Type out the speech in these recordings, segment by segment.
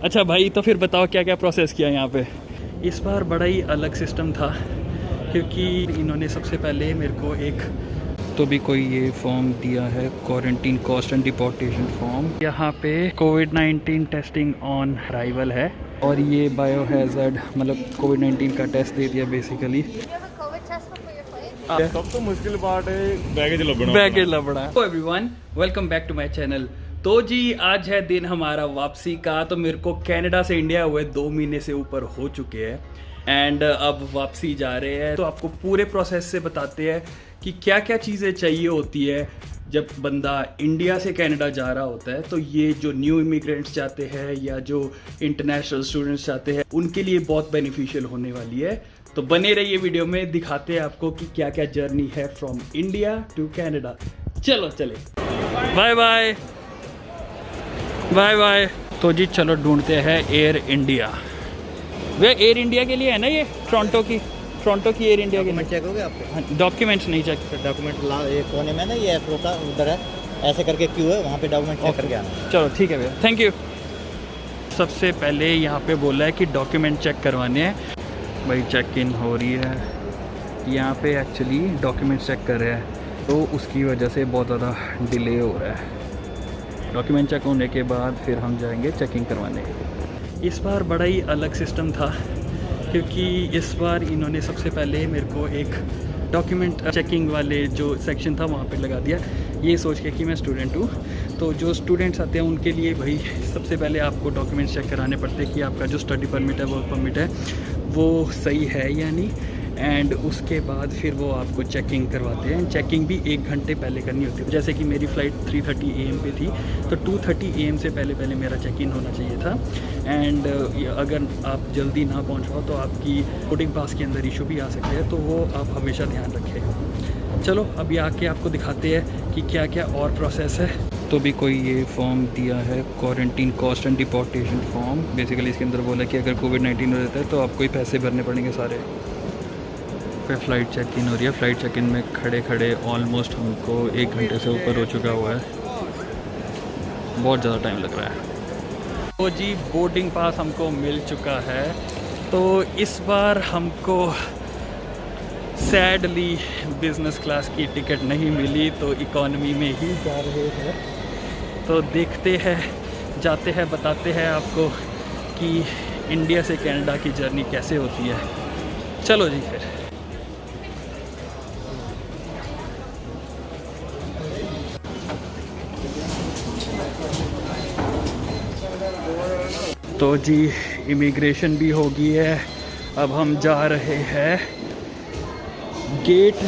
अच्छा भाई, तो फिर बताओ क्या क्या प्रोसेस किया यहाँ पे। इस बार बड़ा ही अलग सिस्टम था, क्योंकि इन्होंने सबसे पहले मेरे को एक तो भी कोई ये फॉर्म दिया है, quarantine cost and deportation form. यहाँ पे कोविड-19 टेस्टिंग ऑन अराइवल है, और ये बायो हैज़र्ड मतलब कोविड-19 का टेस्ट दे दिया बेसिकली। सब तो मुश्किल पार्ट है बैगेज लबड़ा। तो everyone, welcome back to my channel. तो जी आज है दिन हमारा वापसी का। तो मेरे को कनाडा से इंडिया हुए 2 महीने से ऊपर हो चुके हैं, एंड अब वापसी जा रहे हैं। तो आपको पूरे प्रोसेस से बताते हैं कि क्या क्या चीज़ें चाहिए होती है जब बंदा इंडिया से कनाडा जा रहा होता है। तो ये जो न्यू इमिग्रेंट्स जाते हैं या जो इंटरनेशनल स्टूडेंट्स जाते हैं, उनके लिए बहुत बेनिफिशियल होने वाली है। तो बने रहिए वीडियो में, दिखाते हैं आपको कि क्या क्या जर्नी है फ्रॉम इंडिया टू कनाडा। चलो चले, बाय बाय बाय बाय। तो जी चलो ढूंढते हैं एयर इंडिया। वे एयर इंडिया के लिए है ना, ये टोरंटो की एयर इंडिया के लिए। चेक हो गया आपके डॉक्यूमेंट्स नहीं चेक। डॉक्यूमेंट ये कोने में ना, ये एप्रो का उधर है, ऐसे करके क्यू है, वहाँ पे डॉक्यूमेंट चेक करके आना। चलो ठीक है भैया, थैंक यू। सबसे पहले यहाँ पे बोला है कि डॉक्यूमेंट चेक करवाने हैं। भाई चेक इन हो रही है यहाँ पे, एक्चुअली डॉक्यूमेंट चेक कर रहे हैं, तो उसकी वजह से बहुत ज़्यादा डिले हो रहा है। डॉक्यूमेंट चेक होने के बाद फिर हम जाएंगे चेकिंग करवाने। इस बार बड़ा ही अलग सिस्टम था, क्योंकि इस बार इन्होंने सबसे पहले मेरे को एक डॉक्यूमेंट चेकिंग वाले जो सेक्शन था वहाँ पे लगा दिया, ये सोच के कि मैं स्टूडेंट हूँ। तो जो स्टूडेंट्स आते हैं उनके लिए भाई सबसे पहले आपको डॉक्यूमेंट्स चेक कराने पड़ते हैं कि आपका जो स्टडी परमिट है, वर्क परमिट है, वो सही है या नहीं। एंड उसके बाद फिर वो आपको चेकिंग करवाते हैं। चेकिंग भी 1 घंटे पहले करनी होती है। जैसे कि मेरी फ़्लाइट 3:30 AM पे थी, तो 2:30 AM से पहले मेरा चेक इन होना चाहिए था। एंड अगर आप जल्दी ना पहुंच पाओ तो आपकी बोर्डिंग पास के अंदर इशू भी आ सकते हैं, तो वो आप हमेशा ध्यान रखें। चलो अभी आके आपको दिखाते हैं कि क्या क्या और प्रोसेस है। तो भी कोई ये फॉर्म दिया है, quarantine cost and deportation form. Basically इसके अंदर बोला कि अगर कोविड-19 हो जाता है तो आपको ही पैसे भरने पड़ेंगे सारे। फिर फ़्लाइट चेक इन हो रही है। फ़्लाइट चेक इन में खड़े खड़े ऑलमोस्ट हमको 1 घंटे से ऊपर हो चुका हुआ है, बहुत ज़्यादा टाइम लग रहा है। तो जी बोर्डिंग पास हमको मिल चुका है। तो इस बार हमको सैडली बिज़नेस क्लास की टिकट नहीं मिली, तो इकॉनमी में ही जा रहे हैं। तो देखते हैं, जाते हैं, बताते हैं आपको कि इंडिया से कनाडा की जर्नी कैसे होती है। चलो जी फिर। तो जी इमिग्रेशन भी हो गई है। अब हम जा रहे हैं गेट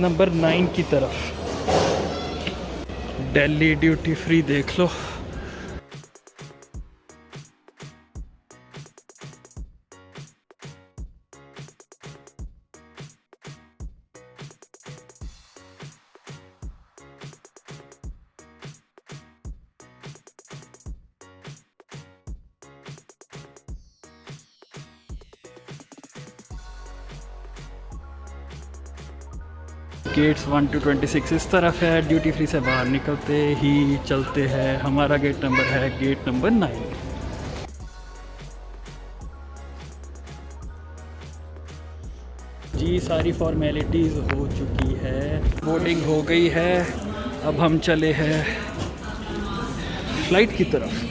नंबर 9 की तरफ। दिल्ली ड्यूटी फ्री देख लो। गेट्स 1 to 26 इस तरफ है। ड्यूटी फ्री से बाहर निकलते ही चलते हैं, हमारा गेट नंबर है गेट नंबर 9। जी सारी फॉर्मेलिटीज़ हो चुकी है, बोर्डिंग हो गई है। अब हम चले हैं फ्लाइट की तरफ।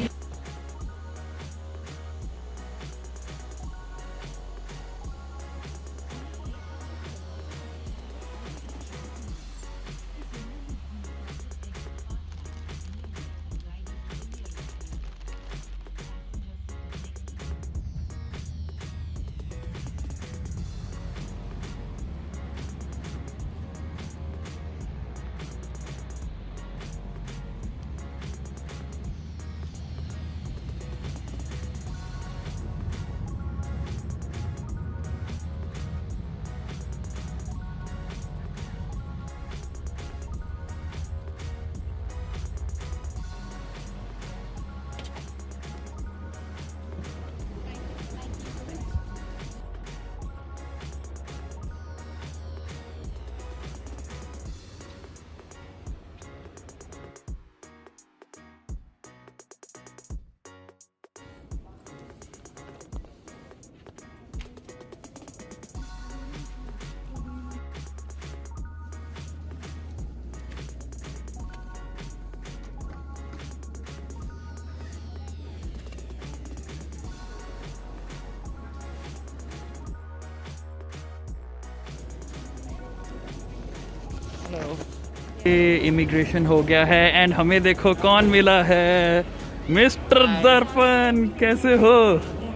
इमिग्रेशन हो गया है एंड हमें देखो कौन मिला है, मिस्टर दर्पण। कैसे हो?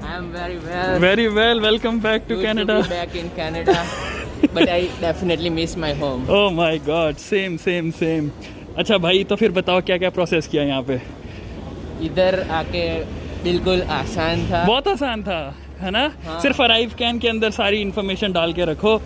I am very well. Very well, welcome back to Good Canada. to be back in Canada, but I definitely miss my home. Oh my God, same same same. अच्छा भाई, तो फिर बताओ क्या क्या प्रोसेस किया यहाँ पे? इधर आके बिल्कुल आसान था। बहुत आसान था, है ना? हाँ। सिर्फ अराइव कैन के अंदर सारी इन्फॉर्मेशन डाल के रखो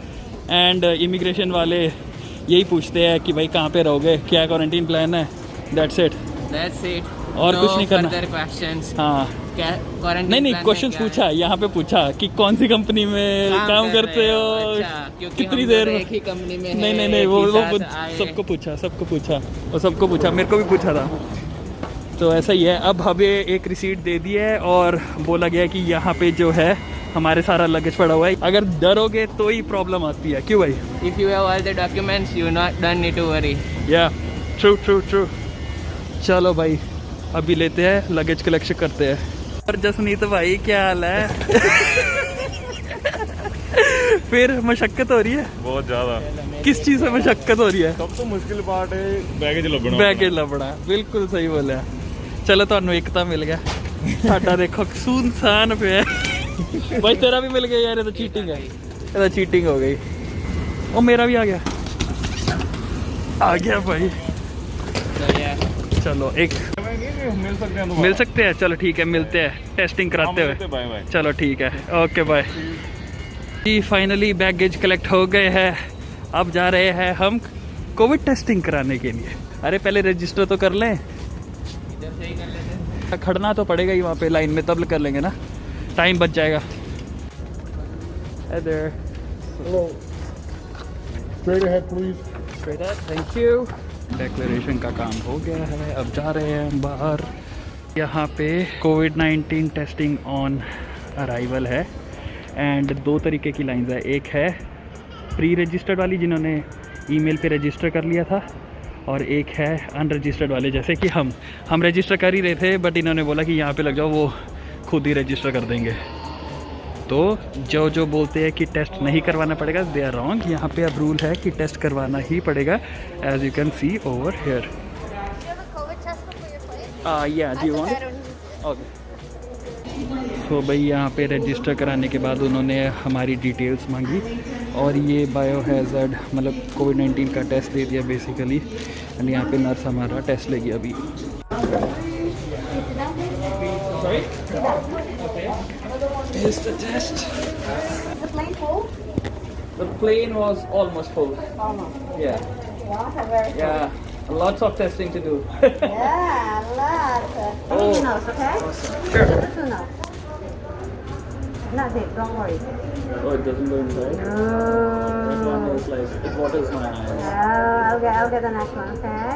एंड इमिग्रेशन वाले यही पूछते हैं कि भाई कहाँ पे रहोगे, क्या क्वारंटीन प्लान है, दैट्स इट। That's it. और No कुछ नहीं करना। further questions. हाँ, क्या quarantine नहीं plan क्वेश्चन में क्या पूछा, है? यहाँ पे पूछा कि कौन सी कंपनी में काम कर करते रहे हो, अच्छा, क्योंकि कितनी हम देर दोनों में। एक ही कंपनी में नहीं हैं, नहीं नहीं, एक वो ही वो साथ आए। सबको पूछा और सबको पूछा, मेरे को भी पूछा था। तो ऐसा ही है। अब हमें एक रिसीट दे दी है और बोला गया है कि यहाँ पे जो है हमारे सारा लगेज पड़ा हुआ है, अगर डरोगे तो ही प्रॉब्लम आती है। क्यों भाई? If you have all the documents, you don't need to worry. या ट्रू। चलो भाई, अभी लेते हैं लगेज कलेक्शन करते हैं। और जसनीत भाई क्या हाल है? फिर मशक्कत हो रही है? बहुत ज्यादा। किस चीज़ में मशक्कत हो रही है? सब तो मुश्किल पार्ट है बैगेज लभना। बैगेज लबड़ा, बिल्कुल सही बोलिया। चलो ਤੁਹਾਨੂੰ एकता मिल गया, साडा देखो सुनसान पे है। भाई तेरा भी मिल गया यार, ये तो चीटिंग है, ये तो चीटिंग हो गई। ओ मेरा भी आ गया भाई। So yeah. चलो एक मिल सकते हैं मिल सकते हैं, चलो ठीक है, मिलते हैं टेस्टिंग कराते हुए। Bye bye. चलो ठीक है, ओके बाय। जी फाइनली बैगेज कलेक्ट हो गए हैं। अब जा रहे हैं हम कोविड टेस्टिंग कराने के लिए। अरे पहले रजिस्टर तो कर लें, इधर से ही कर लेते हैं। खड़ना तो पड़ेगा ही वहाँ पे लाइन में, तब कर लेंगे ना, टाइम बच जाएगा। Hey there. Hello. Straight ahead, please. Straight up, thank you. Declaration का काम हो गया है, अब जा रहे हैं बाहर। यहाँ पे कोविड-19 टेस्टिंग ऑन अराइवल है एंड 2 तरीके की लाइंस है। एक है प्री रजिस्टर्ड वाली, जिन्होंने ईमेल पे रजिस्टर कर लिया था, और एक है अनरजिस्टर्ड वाले, जैसे कि हम रजिस्टर कर ही रहे थे, बट इन्होंने बोला कि यहाँ पे लग जाओ, वो खुद ही रजिस्टर कर देंगे। तो जो बोलते हैं कि टेस्ट नहीं करवाना पड़ेगा, दे आर रॉन्ग। यहाँ पे अब रूल है कि टेस्ट करवाना ही पड़ेगा, as you can see over here. Do you have a COVID test before your flight? या do you I want? don't need okay. So भाई यहाँ पे रजिस्टर कराने के बाद उन्होंने हमारी डिटेल्स मांगी और ये बायोहैज़र्ड मतलब कोविड-19 का टेस्ट दे दिया बेसिकली। एंड यहाँ पे नर्स हमारा टेस्ट लेगी अभी। Here's the test. the plane full? The plane was almost full. Almost. Yeah, Yeah, very full. yeah. Lots of testing to do. Yeah, lots. Oh. Only nose, okay? Sure. Just a nose. Not deep, don't worry. Oh, it doesn't go inside. That one No. is like, it waters my eyes. I'll get the next one, okay?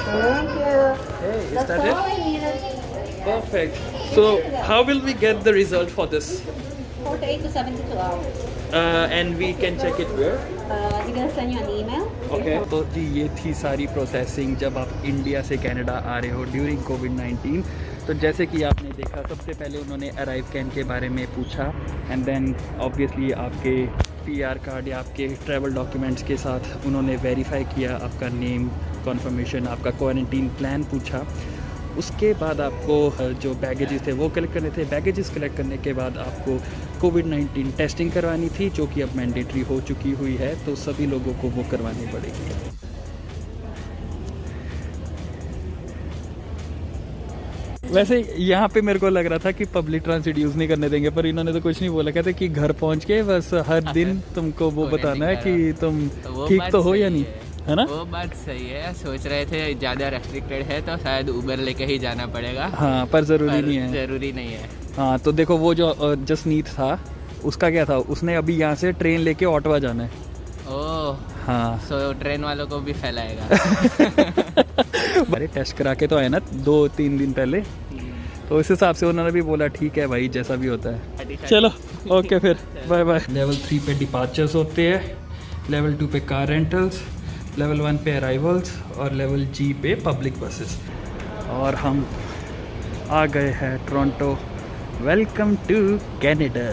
Thank you. Hey, is That's that all it? I needed. Perfect. So, how will we get the result for this? 4 to 8 to 72 hours. And we can check it where? We're gonna send you an email. Okay. तो जी ये थी सारी processing जब आप India से Canada आ रहे हो during कोविड-19। तो जैसे कि आपने देखा, सबसे पहले उन्होंने अराइव कैन के बारे में पूछा एंड देन ऑब्वियसली आपके पीआर कार्ड या आपके ट्रैवल डॉक्यूमेंट्स के साथ उन्होंने वेरीफाई किया आपका नेम, कॉन्फर्मेशन, आपका क्वारंटीन प्लान पूछा। उसके बाद आपको जो बैगेजेस थे वो कलेक्ट करने थे। बैगेजेस कलेक्ट करने के बाद आपको कोविड-19 टेस्टिंग करवानी थी, जो कि अब मैंडेटरी हो चुकी हुई है, तो सभी लोगों को वो करवानी पड़ेगी। वैसे यहाँ पे मेरे को लग रहा था कि पब्लिक ट्रांसपोर्ट यूज़ नहीं करने देंगे, पर इन्होंने तो कुछ नहीं बोला। कहते कि घर पहुँच के बस हर दिन तुमको वो बताना है कि तुम ठीक तो हो या नहीं, है ना? वो बात सही है। सोच रहे थे ज़्यादा रेस्ट्रिक्टेड है तो शायद उबर लेके ही जाना पड़ेगा। हाँ, पर ज़रूरी नहीं है। ज़रूरी नहीं है। हाँ, तो देखो वो जो जसनीत था, उसका क्या था, उसने अभी यहाँ से ट्रेन लेके ऑटवा जाना है। ओह हाँ। सो ट्रेन वालों को भी फैलाएगा। अरे टेस्ट करा के तो आए ना 2-3 दिन पहले, तो इस हिसाब से उन्होंने भी बोला ठीक है भाई, जैसा भी होता है। चलो ओके, फिर बाय बाय। लेवल 3 पे डिपार्चर्स होते हैं, लेवल 2 पे कार रेंटल्स, लेवल 1 पे अराइवल्स और लेवल G पे पब्लिक बसेस। और हम आ गए हैं टोरंटो। Welcome to Canada.